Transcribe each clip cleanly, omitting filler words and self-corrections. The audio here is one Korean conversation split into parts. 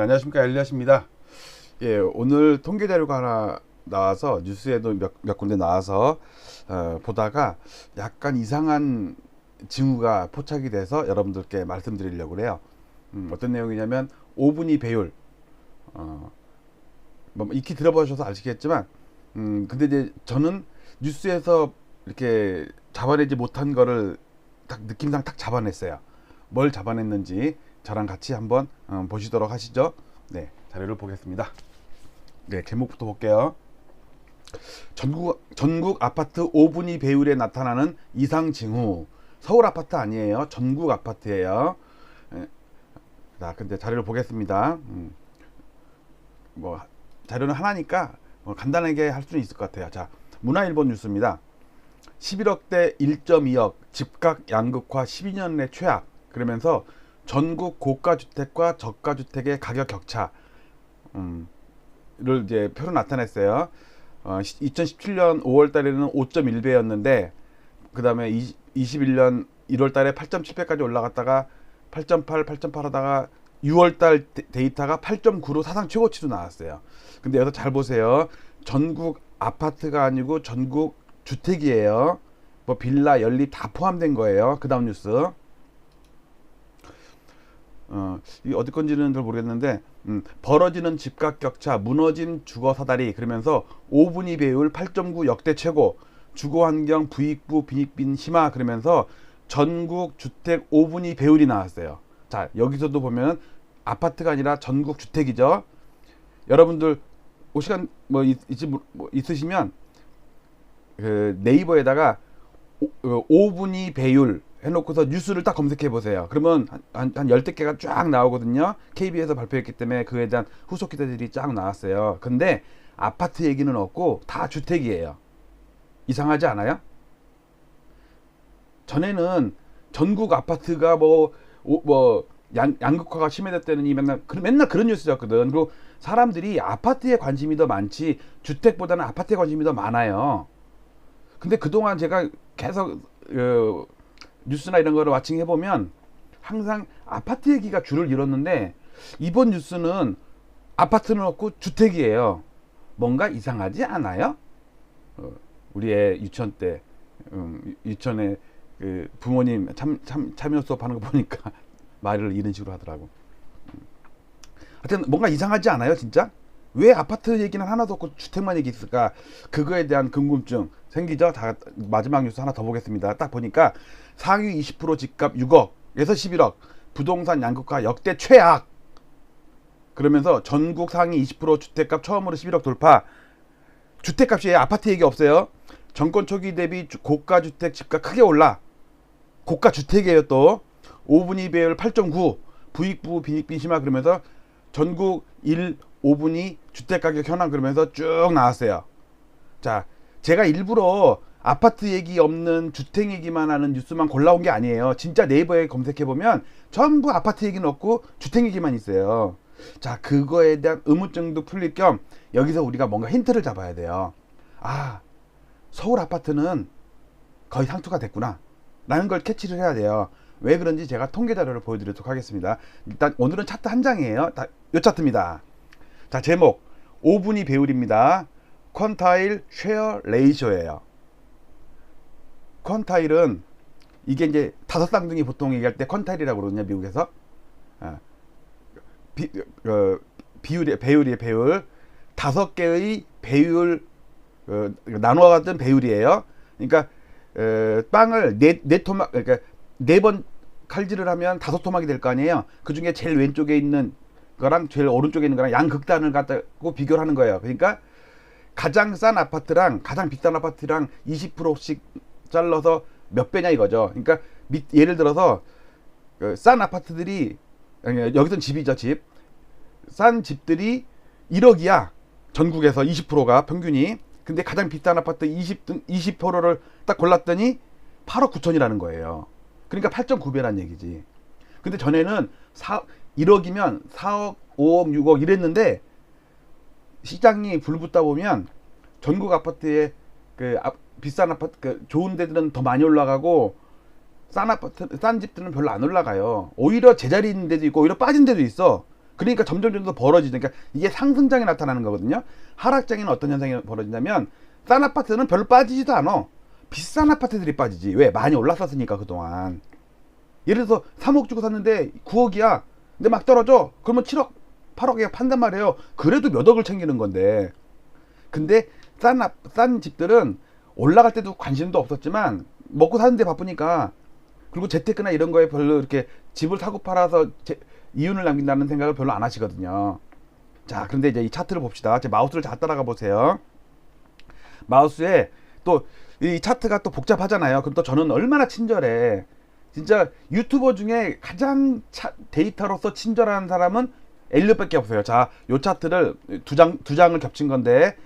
안녕하십니까, 엘리엇입니다. 예, 오늘 통계 자료가 하나 나와서 뉴스에도 몇 군데 나와서 보다가 약간 이상한 징후가 포착이 돼서 여러분들께 말씀드리려고 그래요. 어떤 내용이냐면 오분위 배율. 뭐 익히 들어보셔서 아시겠지만, 근데 이제 저는 뉴스에서 이렇게 잡아내지 못한 거를 딱 느낌상 딱 잡아냈어요. 뭘 잡아냈는지 저랑 같이 한번 보시도록 하시죠. 네, 자료를 보겠습니다. 네, 제목부터 볼게요. 전국 아파트 5분위 배율에 나타나는 이상 징후. 서울 아파트 아니에요. 전국 아파트예요. 자, 근데 자료를 보겠습니다. 뭐 자료는 하나니까 간단하게 할 수는 있을 것 같아요. 자, 문화일보 뉴스입니다. 11억대 1.2억 집값 양극화 12년 내 최악. 그러면서 전국 고가주택과 저가주택의 가격 격차를 이제 표로 나타냈어요. 2017년 5월 달에는 5.1배였는데 그 다음에 21년 1월 달에 8.7배까지 올라갔다가 8.8, 8.8 하다가 6월 달 데이터가 8.9로 사상 최고치로 나왔어요. 근데 여기서 잘 보세요. 전국 아파트가 아니고 전국 주택이에요. 뭐 빌라, 연립 다 포함된 거예요. 그 다음 뉴스. 이게 어디 건지는 잘 모르겠는데 벌어지는 집값 격차, 무너진 주거 사다리. 그러면서 5분위 배율 8.9 역대 최고, 주거환경 부익부 빈익빈 심화. 그러면서 전국 주택 5분위 배율이 나왔어요. 자, 여기서도 보면 아파트가 아니라 전국 주택이죠. 여러분들 오 시간 있으시면 그 네이버에다가 5분위 배율 해놓고서 뉴스를 딱 검색해 보세요. 그러면 한 10대 개가 쫙 나오거든요. KB에서 발표했기 때문에 그에 대한 후속 기사들이 쫙 나왔어요. 근데 아파트 얘기는 없고 다 주택이에요. 이상하지 않아요? 전에는 전국 아파트가 양극화가 심해졌다느니 맨날 그런 뉴스였거든. 그리고 사람들이 아파트에 관심이 더 많지 주택보다는 아파트에 관심이 더 많아요. 근데 그동안 제가 계속 뉴스나 이런 거를 와칭해 보면 항상 아파트 얘기가 줄을 이뤘는데 이번 뉴스는 아파트는 없고 주택이에요. 뭔가 이상하지 않아요? 우리 애 유치원 때 유치원에 그 부모님 참여 수업하는 거 보니까 말을 이런 식으로 하더라고. 하여튼 뭔가 이상하지 않아요, 진짜? 왜 아파트 얘기는 하나도 없고 주택만 얘기 있을까? 그거에 대한 궁금증 생기죠? 다 마지막 뉴스 하나 더 보겠습니다. 딱 보니까 상위 20% 집값 6억에서 11억, 부동산 양극화 역대 최악. 그러면서 전국 상위 20% 주택값 처음으로 11억 돌파. 주택값이 아파트 얘기 없어요. 정권 초기 대비 고가 주택 집값 크게 올라. 고가 주택이에요. 또 5분위 배율 8.9, 부익부 빈익빈 심화. 그러면서 전국 1, 5분위 주택가격 현황. 그러면서 쭉 나왔어요. 자, 제가 일부러 아파트 얘기 없는 주택 얘기만 하는 뉴스만 골라온 게 아니에요. 진짜 네이버에 검색해보면 전부 아파트 얘기는 없고 주택 얘기만 있어요. 자, 그거에 대한 의문점도 풀릴 겸 여기서 우리가 뭔가 힌트를 잡아야 돼요. 아, 서울 아파트는 거의 상투가 됐구나 라는 걸 캐치를 해야 돼요. 왜 그런지 제가 통계 자료를 보여드리도록 하겠습니다. 일단 오늘은 차트 한 장이에요. 요 차트입니다. 자, 제목 5분위 배율입니다. 퀀타일 쉐어 레이쇼예요. 퀀타일은 이게 이제 다섯 쌍둥이 보통 얘기할 때 퀀타일이라고 그러거든요, 미국에서. 배율이에요, 배율. 다섯 개의 배율 나누어 같은 배율이에요. 그러니까 빵을 네 토막, 그러니까 네 번 칼질을 하면 다섯 토막이 될 거 아니에요. 그 중에 제일 왼쪽에 있는 거랑 제일 오른쪽에 있는 거랑 양극단을 갖다고 비교를 하는 거예요. 그러니까 가장 싼 아파트랑 가장 비싼 아파트랑 20%씩 잘라서 몇 배냐 이거죠. 그러니까 예를 들어서 싼 아파트들이, 여기선 집이죠, 집. 싼 집들이 1억이야. 전국에서 20%가 평균이. 근데 가장 비싼 아파트 20%를 딱 골랐더니 8억 9천이라는 거예요. 그러니까 8.9배란 얘기지. 근데 전에는 1억이면 4억, 5억, 6억 이랬는데 시장이 불붙다 보면 전국 아파트에 비싼 아파트, 좋은 데들은 더 많이 올라가고 싼 아파트, 싼 집들은 별로 안 올라가요. 오히려 제자리 있는 데도 있고 오히려 빠진 데도 있어. 그러니까 점점 더 벌어지죠. 그러니까 이게 상승장이 나타나는 거거든요. 하락장에는 어떤 현상이 벌어진다면 싼 아파트는 별로 빠지지도 않아. 비싼 아파트들이 빠지지. 왜? 많이 올랐었으니까 그동안. 예를 들어서 3억 주고 샀는데 9억이야. 근데 막 떨어져. 그러면 7억, 8억에 판단 말이에요. 그래도 몇 억을 챙기는 건데. 근데 싼 집들은 올라갈 때도 관심도 없었지만 먹고 사는데 바쁘니까, 그리고 재테크나 이런 거에 별로 이렇게 집을 사고 팔아서 이윤을 남긴다는 생각을 별로 안 하시거든요. 자, 그런데 이제 이 차트를 봅시다. 제 마우스를 잘 따라가 보세요. 마우스에 또 이 차트가 또 복잡하잖아요. 그럼 또 저는 얼마나 친절해. 진짜 유튜버 중에 가장 데이터로서 친절한 사람은 엘리엇밖에 없어요. 자, 요 차트를 두 장을 겹친 건데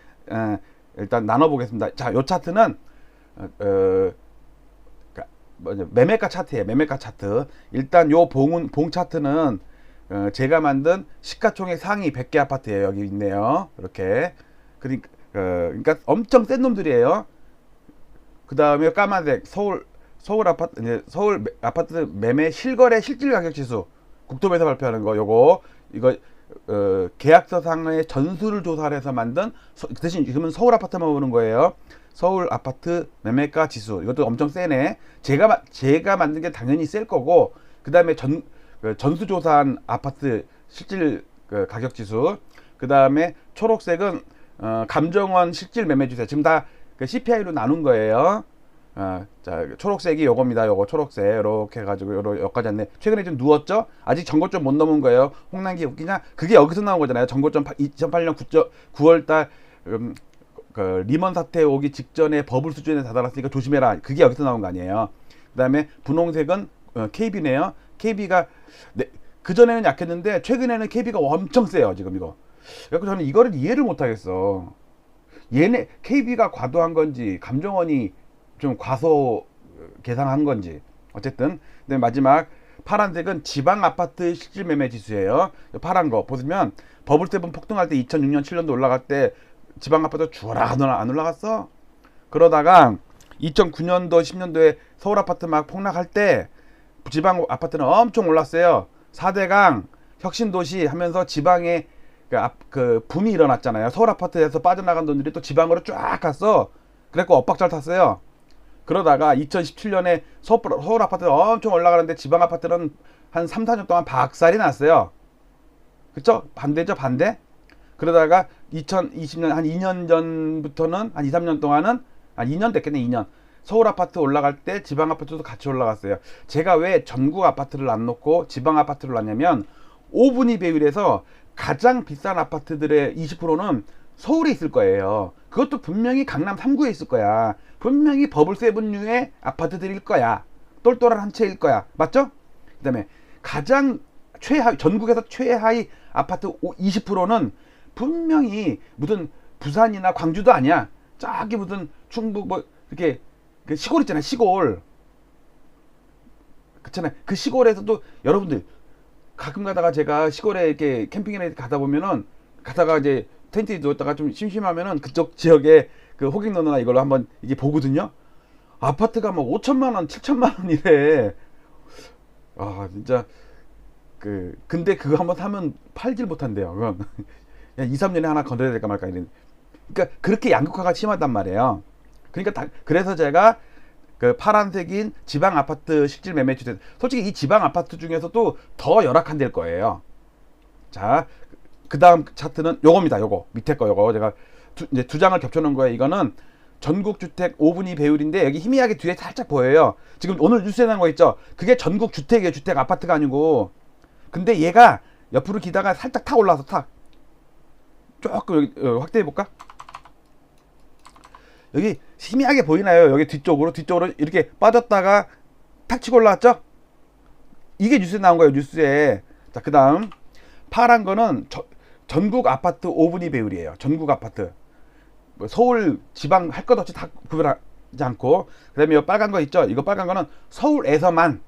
일단 나눠 보겠습니다. 자, 요 차트는 매매가 차트예요. 매매가 차트. 일단 요 봉 차트는 제가 만든 시가총액 상위 100개 아파트예요. 여기 있네요. 이렇게. 그러니까 엄청 센 놈들이에요. 그 다음에 까만색 서울 아파트, 이제 서울 아파트 매매 실거래 실질 가격 지수, 국토부에서 발표하는 거, 이거 계약서상의 전수를 조사를 해서 만든, 대신 지금은 서울 아파트만 보는 거예요. 서울 아파트 매매가 지수, 이것도 엄청 세네. 제가 만든 게 당연히 셀 거고, 그 다음에 전수조사한 아파트 실질 가격 지수, 그 다음에 초록색은 감정원 실질 매매 지수. 지금 다 CPI로 나눈 거예요. 자, 초록색이 요겁니다. 요거 초록색 이렇게 해가지고 여기까지 왔네. 최근에 좀 누웠죠? 아직 전고점 못 넘은 거예요. 홍남기 웃기냐? 그게 여기서 나온 거잖아요. 전고점 2008년 9월달 그 리먼 사태 오기 직전에 버블 수준에 다다랐으니까 조심해라. 그게 여기서 나온 거 아니에요. 그 다음에 분홍색은 KB네요. KB가 그전에는 약했는데 최근에는 KB가 엄청 세요. 지금 이거. 그래서 저는 이거를 이해를 못 하겠어. 얘네 KB가 과도한 건지 감정원이 좀 과소 계산한 건지, 어쨌든. 근데 마지막 파란색은 지방 아파트 실질 매매 지수예요. 파란 거 보시면 버블7 폭등할 때 2006년 7년도 올라갈 때 지방 아파트 주어라 안 올라갔어. 그러다가 2009년도 10년도에 서울 아파트 막 폭락할 때 지방 아파트는 엄청 올랐어요. 4대강 혁신도시 하면서 지방에 그 붐이 일어났잖아요. 서울 아파트에서 빠져나간 돈들이 또 지방으로 쫙 갔어. 그래갖고 엇박자를 탔어요. 그러다가 2017년에 서울 아파트가 엄청 올라가는데 지방 아파트는 한 3, 4년 동안 박살이 났어요. 그쵸? 반대죠, 반대? 그러다가 2020년 한 2년 전부터는 한 2, 3년 동안은 2년 됐겠네, 2년. 서울 아파트 올라갈 때 지방 아파트도 같이 올라갔어요. 제가 왜 전국 아파트를 안 놓고 지방 아파트를 놨냐면 5분위 배율에서 가장 비싼 아파트들의 20%는 서울에 있을 거예요. 그것도 분명히 강남 3구에 있을 거야. 분명히 버블7류의 아파트들일 거야. 똘똘한 한 채일 거야. 맞죠? 그 다음에 가장 최하위, 전국에서 최하위 아파트 20%는 분명히 무슨 부산이나 광주도 아니야. 저기 무슨 충북 뭐 이렇게 그 시골 있잖아요. 시골. 그렇잖아요. 그 시골에서도 여러분들 가끔 가다가 제가 시골에 이렇게 캠핑에 가다 보면은 가다가 이제 텐트에 누웠다가 좀 심심하면은 그쪽 지역에 그 호객노노나 이걸로 한번 이게 보거든요. 아파트가 뭐 5천만 원, 7천만 원 이래. 아, 진짜 근데 그거 한번 사면 팔질 못한대요. 그건 2, 3년에 하나 건드려야 될까 말까 이런. 그러니까 그렇게 양극화가 심하단 말이에요. 그러니까 그래서 제가 그 파란색인 지방 아파트 실질 매매 주택, 솔직히 이 지방 아파트 중에서도 더 열악한 데일 거예요. 자, 그 다음 차트는 요겁니다. 요거 밑에 거 요거 제가 이제 두 장을 겹쳐놓은 거예요. 이거는 전국 주택 5분위 배율인데 여기 희미하게 뒤에 살짝 보여요. 지금 오늘 뉴스에 나온 거 있죠? 그게 전국 주택이에요. 주택 아파트가 아니고. 근데 얘가 옆으로 기다가 살짝 탁 올라와서 탁 조금 여기 확대해 볼까? 여기 희미하게 보이나요? 여기 뒤쪽으로 이렇게 빠졌다가 탁 치고 올라왔죠? 이게 뉴스에 나온 거예요. 뉴스에. 자, 그 다음 파란 거는 전국 아파트 5분위 배율이에요. 전국 아파트. 뭐 서울 지방 할 것 없이 다 구별하지 않고. 그 다음에 이 빨간 거 있죠? 이거 빨간 거는 서울에서만,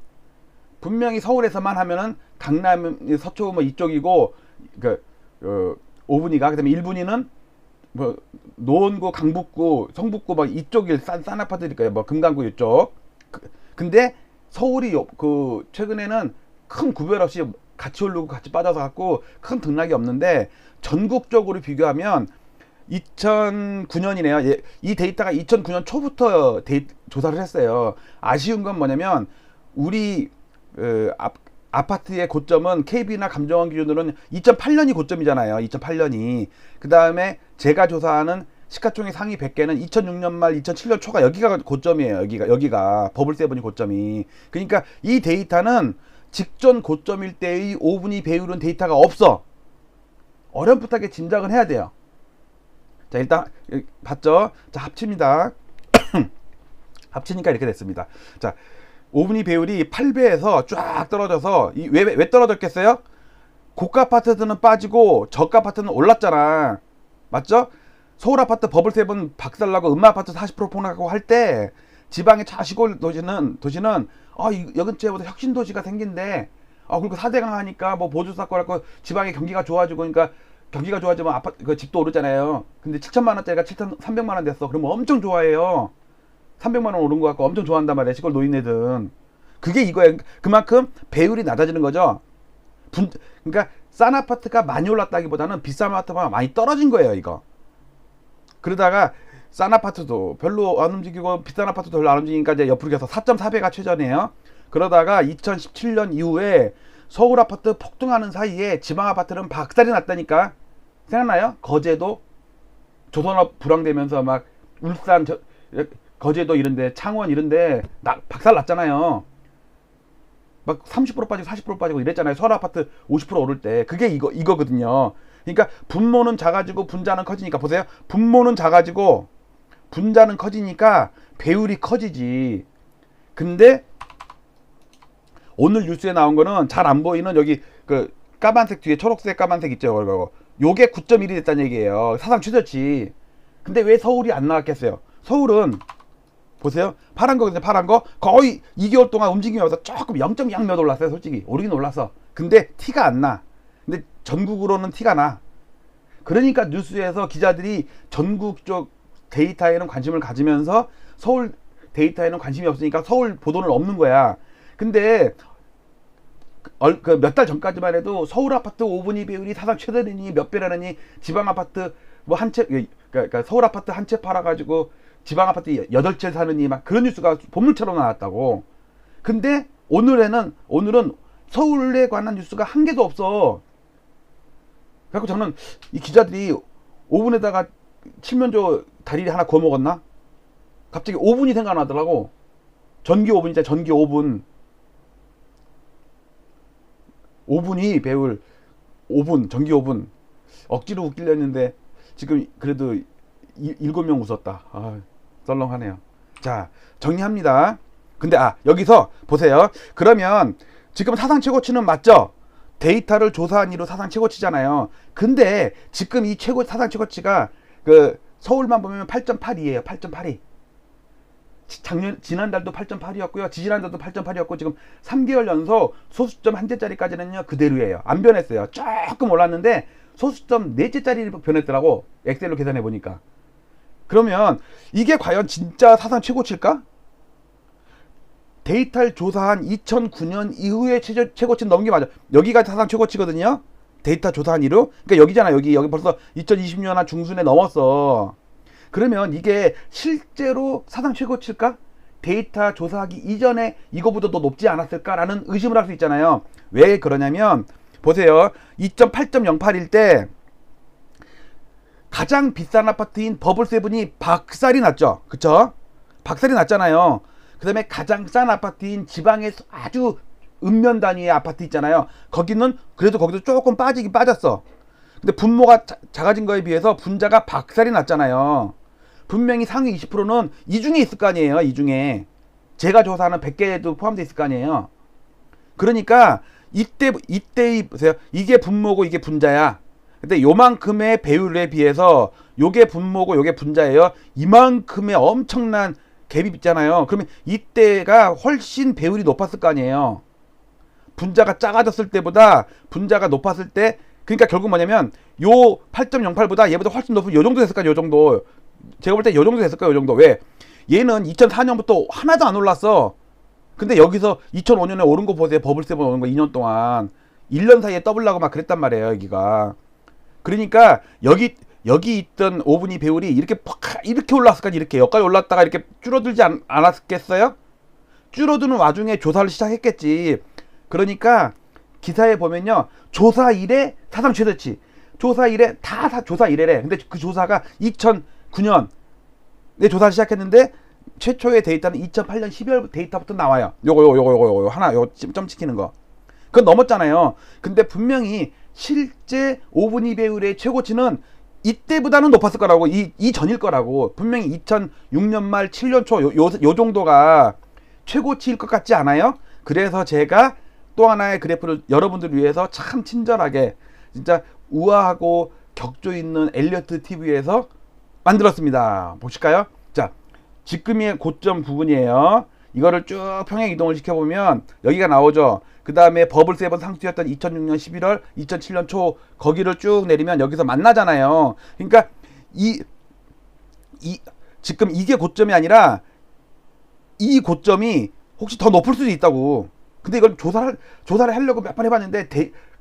분명히 서울에서만 하면은 강남, 서초 뭐 이쪽이고, 5분위가, 그 다음에 1분위는 뭐 노원구, 강북구, 성북구 막 이쪽일 싼 아파트일 거예요. 뭐 금강구 이쪽. 근데 서울이 최근에는 큰 구별 없이 같이 오르고 같이 빠져서 갖고 큰 등락이 없는데 전국적으로 비교하면 2009년이네요. 이 데이터가 2009년 초부터 조사를 했어요. 아쉬운 건 뭐냐면 우리 아파트의 고점은 KB나 감정원 기준으로는 2008년이 고점이잖아요. 2008년이. 그 다음에 제가 조사하는 시가총액 상위 100개는 2006년 말 2007년 초가 여기가 고점이에요. 여기가 버블7이 고점이. 그러니까 이 데이터는 직전 고점일 때의 5분위 배율은 데이터가 없어. 어렴풋하게 짐작은 해야 돼요. 자, 일단 봤죠? 자, 합칩니다. 합치니까 이렇게 됐습니다. 자, 5분위 배율이 8배에서 쫙 떨어져서 왜 떨어졌겠어요? 고가 아파트들은 빠지고 저가 아파트는 올랐잖아. 맞죠? 서울 아파트 버블7 박살나고 음마 아파트 40% 폭락하고 할 때 지방의 시골 도시는 여 근처에보다 혁신 도시가 생긴데 그리고 4대강 하니까 뭐 보조 사건 하고 지방의 경기가 좋아지고 그러니까 경기가 좋아지면 아파트 집도 오르잖아요. 근데 7천만 원짜리가 7,300만 원 됐어. 그러면 엄청 좋아해요. 300만 원 오른 거 갖고 엄청 좋아한단 말이야. 시골 노인네들은. 그게 이거야. 그만큼 배율이 낮아지는 거죠. 그러니까 싼 아파트가 많이 올랐다기보다는 비싼 아파트가 많이 떨어진 거예요. 이거. 그러다가 싼 아파트도 별로 안 움직이고 비싼 아파트도 별로 안 움직이니까 이제 옆으로 가서 4.4배가 최저네요. 그러다가 2017년 이후에 서울 아파트 폭등하는 사이에 지방 아파트는 박살이 났다니까. 생각나요? 거제도 조선업 불황되면서 막 울산 거제도 이런데 창원 이런데 박살 났잖아요. 막 30% 빠지고 40% 빠지고 이랬잖아요. 서울 아파트 50% 오를 때. 그게 이거거든요. 그러니까 분모는 작아지고 분자는 커지니까 보세요. 분모는 작아지고 분자는 커지니까 배율이 커지지. 근데 오늘 뉴스에 나온 거는 잘 안 보이는 여기 그 까만색 뒤에 초록색 까만색 있죠. 그거. 요게 9.1이 됐다는 얘기예요. 사상 최저치. 근데 왜 서울이 안 나왔겠어요? 서울은 보세요. 파란 거 파란 거 거의 2개월 동안 움직임이 없어서 조금 0.0 몇 올랐어요. 솔직히 오르긴 올랐어. 근데 티가 안 나. 근데 전국으로는 티가 나. 그러니까 뉴스에서 기자들이 전국 쪽 데이터에는 관심을 가지면서 서울 데이터에는 관심이 없으니까 서울 보도는 없는 거야. 근데 몇 달 전까지만 해도 서울 아파트 5분위 배율이 사상 최대니 몇 배라느니 지방 아파트 뭐 한 채 그러니까 서울 아파트 한 채 팔아가지고 지방 아파트 8채 사느니 막 그런 뉴스가 본물처럼 나왔다고. 근데 오늘은 서울에 관한 뉴스가 한 개도 없어. 그래서 저는 이 기자들이 오븐에다가 칠면조 다리를 하나 구워 먹었나? 갑자기 오븐이 생각나더라고. 전기 오븐이잖아. 전기 오븐. 오븐이 배울 오븐, 전기 오븐. 억지로 웃기려 했는데 지금 그래도 7명 웃었다. 썰렁하네요. 자, 정리합니다. 근데 여기서 보세요. 그러면 지금 사상 최고치는 맞죠? 데이터를 조사한 이로 사상 최고치잖아요. 근데 지금 이 사상 최고치가 서울만 보면 8.82예요. 8.82. 지난달도 8.8이었고요. 지지난달도 8.8이었고 지금 3개월 연속 소수점 한 제짜리까지는요 그대로예요. 안 변했어요. 조금 올랐는데 소수점 4제짜리 변했더라고. 엑셀로 계산해 보니까. 그러면 이게 과연 진짜 사상 최고치일까? 데이터를 조사한 2009년 이후에 최고치는 넘은 게 맞아. 여기가 사상 최고치거든요. 데이터 조사한 이후. 그러니까 여기잖아. 여기 벌써 2020년 한 중순에 넘었어. 그러면 이게 실제로 사상 최고치일까? 데이터 조사하기 이전에 이거보다 더 높지 않았을까라는 의심을 할 수 있잖아요. 왜 그러냐면 보세요. 2.8.08일 때 가장 비싼 아파트인 버블7이 박살이 났죠. 그쵸? 박살이 났잖아요. 그 다음에 가장 싼 아파트인 지방의 아주 읍면 단위의 아파트 있잖아요. 거기는 그래도 거기도 조금 빠지긴 빠졌어. 근데 분모가 작아진 거에 비해서 분자가 박살이 났잖아요. 분명히 상위 20%는 이 중에 있을 거 아니에요. 이 중에 제가 조사하는 100개도 포함되어 있을 거 아니에요. 그러니까 이때 보세요. 이게 분모고 이게 분자야. 근데 요만큼의 배율에 비해서 요게 분모고 요게 분자예요. 이만큼의 엄청난 갭이 있잖아요. 그러면 이때가 훨씬 배율이 높았을 거 아니에요. 분자가 작아졌을 때보다 분자가 높았을 때, 그러니까 결국 뭐냐면 요 8.08보다 얘보다 훨씬 높은 요 정도 됐을 거야. 요 정도. 제가 볼 때 요 정도 됐을 거예요. 요 정도. 왜? 얘는 2004년부터 하나도 안 올랐어. 근데 여기서 2005년에 오른 거 보세요. 버블7 오른 거 2년 동안. 1년 사이에 더블라고 막 그랬단 말이에요, 여기가. 그러니까 여기 있던 5분위 배율이 이렇게 올랐을까, 이렇게 여기까지 올랐다가 이렇게 줄어들지 않았겠어요? 줄어드는 와중에 조사를 시작했겠지. 그러니까 기사에 보면요, 조사 이래 사상 최대치, 조사 이래 다 조사 이래래. 근데 그 조사가 2009년 내 조사를 시작했는데 최초의 데이터는 2008년 12월 데이터부터 나와요. 요거 하나 요거 점 찍히는 거. 그건 넘었잖아요. 근데 분명히 실제 5분위 배율의 최고치는 이때보다는 높았을 거라고, 이 전일 거라고. 분명히 2006년 말 7년 초 요 정도가 최고치일 것 같지 않아요? 그래서 제가 또 하나의 그래프를 여러분들 위해서 참 친절하게 진짜 우아하고 격조 있는 엘리어트 TV에서 만들었습니다. 보실까요? 자, 지금의 고점 부분이에요. 이거를 쭉 평행 이동을 시켜보면 여기가 나오죠. 그 다음에 버블 세븐 상수였던 2006년 11월, 2007년 초 거기를 쭉 내리면 여기서 만나잖아요. 그러니까 지금 이게 고점이 아니라 이 고점이 혹시 더 높을 수도 있다고. 근데 이걸 조사를 하려고 몇 번 해봤는데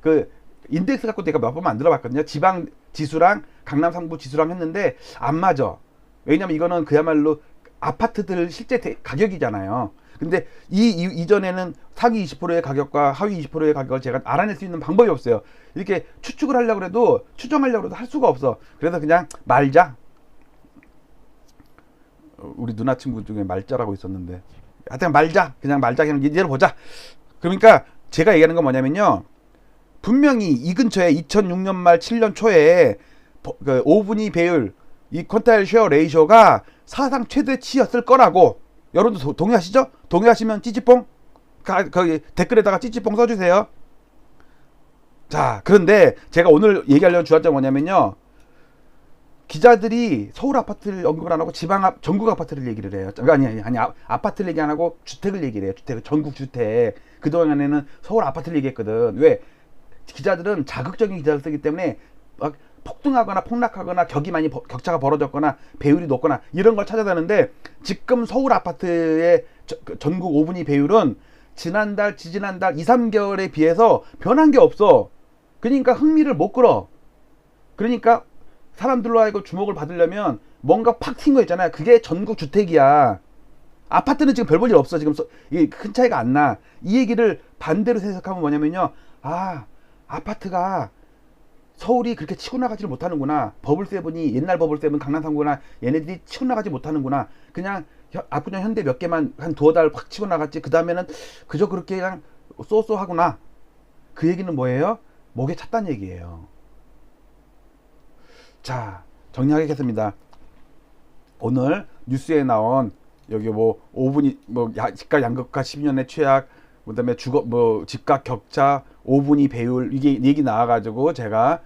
그 인덱스 갖고 내가 몇 번 만들어 봤거든요. 지방 지수랑 강남 상부 지수랑 했는데 안 맞아. 왜냐면 이거는 그야말로 아파트들 실제 가격이잖아요. 근데 이전에는 상위 20%의 가격과 하위 20%의 가격을 제가 알아낼 수 있는 방법이 없어요. 이렇게 추측을 하려고 해도, 추정하려고 해도 할 수가 없어. 그래서 그냥 말자. 우리 누나 친구 중에 말자라고 있었는데, 하여튼 그냥 말자, 그냥 이대로 보자. 그러니까 제가 얘기하는 건 뭐냐면요, 분명히 이 근처에 2006년 말 7년 초에 그 5분위 배율, 이 퀀타일 쉐어 레이쇼가 사상 최대치였을 거라고. 여러분도 동의하시죠? 동의하시면 찌찌뽕, 거기 댓글에다가 찌찌뽕 써주세요. 자, 그런데 제가 오늘 얘기하려는 주안점 뭐냐면요, 기자들이 서울 아파트를 언급을 안 하고 전국 아파트를 얘기를 해요. 아니 아파트를 얘기 안 하고 주택을 얘기를 해요. 전국 주택. 그동안에는 서울 아파트를 얘기했거든. 왜? 기자들은 자극적인 기사를 쓰기 때문에 막 폭등하거나 폭락하거나 격차가 벌어졌거나 배율이 높거나 이런 걸 찾아다는데, 지금 서울 아파트의 전국 5분위 배율은 지난달, 지지난달 2, 3개월에 비해서 변한 게 없어. 그러니까 흥미를 못 끌어. 그러니까 사람들로 하여금 주목을 받으려면 뭔가 팍 튄 거 있잖아요. 그게 전국 주택이야. 아파트는 지금 별 볼 일 없어. 지금 이게 큰 차이가 안 나. 이 얘기를 반대로 해석하면 뭐냐면요, 아파트가 서울이 그렇게 치고 나가지를 못하는구나. 버블세븐이, 옛날 버블세븐 강남 3구나 얘네들이 치고 나가지 못하는구나. 그냥 압구정 현대 몇 개만 한 두어 달 확 치고 나갔지. 그 다음에는 그저 그렇게 그냥 쏘쏘하구나. 그 얘기는 뭐예요? 목에 찼다는 얘기예요. 자, 정리하겠습니다. 오늘 뉴스에 나온 여기 뭐 5분위 집값 양극화 12년의 최악, 그다음에 집값 격차 5분위 배율, 이게 얘기 나와가지고 제가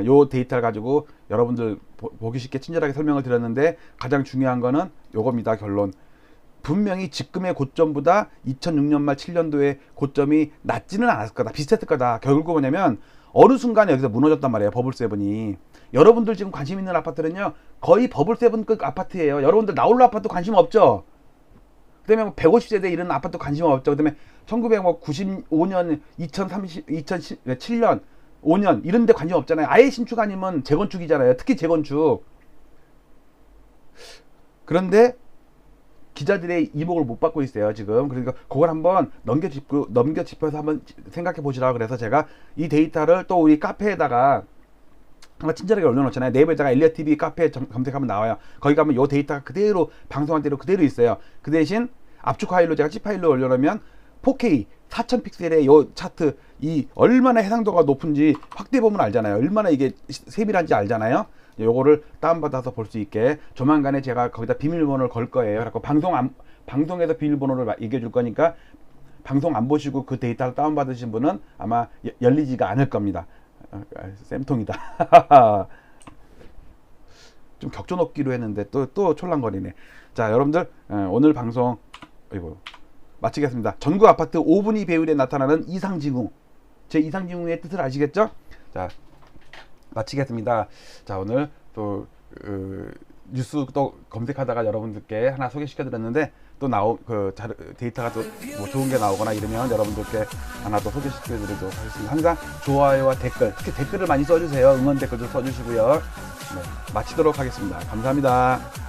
요 데이터를 가지고 여러분들 보기 쉽게 친절하게 설명을 드렸는데, 가장 중요한 거는 요겁니다. 결론. 분명히 지금의 고점보다 2006년 말 7년도의 고점이 낮지는 않았을 거다. 비슷했을 거다. 결국 뭐냐면 어느 순간에 여기서 무너졌단 말이에요. 버블세븐이. 여러분들 지금 관심 있는 아파트는요, 거의 버블세븐급 아파트예요. 여러분들 나홀로 아파트 관심 없죠? 그 다음에 150세대 이런 아파트 관심 없죠? 그 다음에 1995년, 2007년, 5년 이런 데 관심 없잖아요. 아예 신축 아니면 재건축이잖아요. 특히 재건축. 그런데 기자들의 이목을 못 받고 있어요, 지금. 그러니까 그걸 한번 넘겨짚어서 한번 생각해 보시라. 그래서 제가 이 데이터를 또 우리 카페에다가 한번 친절하게 올려놓잖아요. 네이버에다가 엘리어TV 카페 검색하면 나와요. 거기 가면 요 데이터가 그대로 방송한 대로 그대로 있어요. 그 대신 압축 파일로 제가 C 파일로 올려놓으면 4K 4000 픽셀의 요 차트, 이 얼마나 해상도가 높은지 확대 보면 알잖아요. 얼마나 이게 세밀한지 알잖아요. 요거를 다운받아서 볼 수 있게 조만간에 제가 거기다 비밀번호를 걸 거예요. 그래서 방송에서 비밀번호를 얘기해 줄 거니까 방송 안 보시고 그 데이터를 다운받으신 분은 아마 열리지가 않을 겁니다. 쌤통이다. 좀 격조 높기로 했는데 또 촐랑거리네. 자, 여러분들 오늘 방송 마치겠습니다. 전국 아파트 5분위 배율에 나타나는 이상징후, 제 이상징후의 뜻을 아시겠죠? 자, 마치겠습니다. 자, 오늘 또 뉴스 또 검색하다가 여러분들께 하나 소개시켜 드렸는데 또 데이터가 또 뭐 좋은 게 나오거나 이러면 여러분들께 하나 더 소개시켜 드리도록 하겠습니다. 항상 좋아요와 댓글, 특히 댓글을 많이 써주세요. 응원 댓글도 써주시고요. 네, 마치도록 하겠습니다. 감사합니다.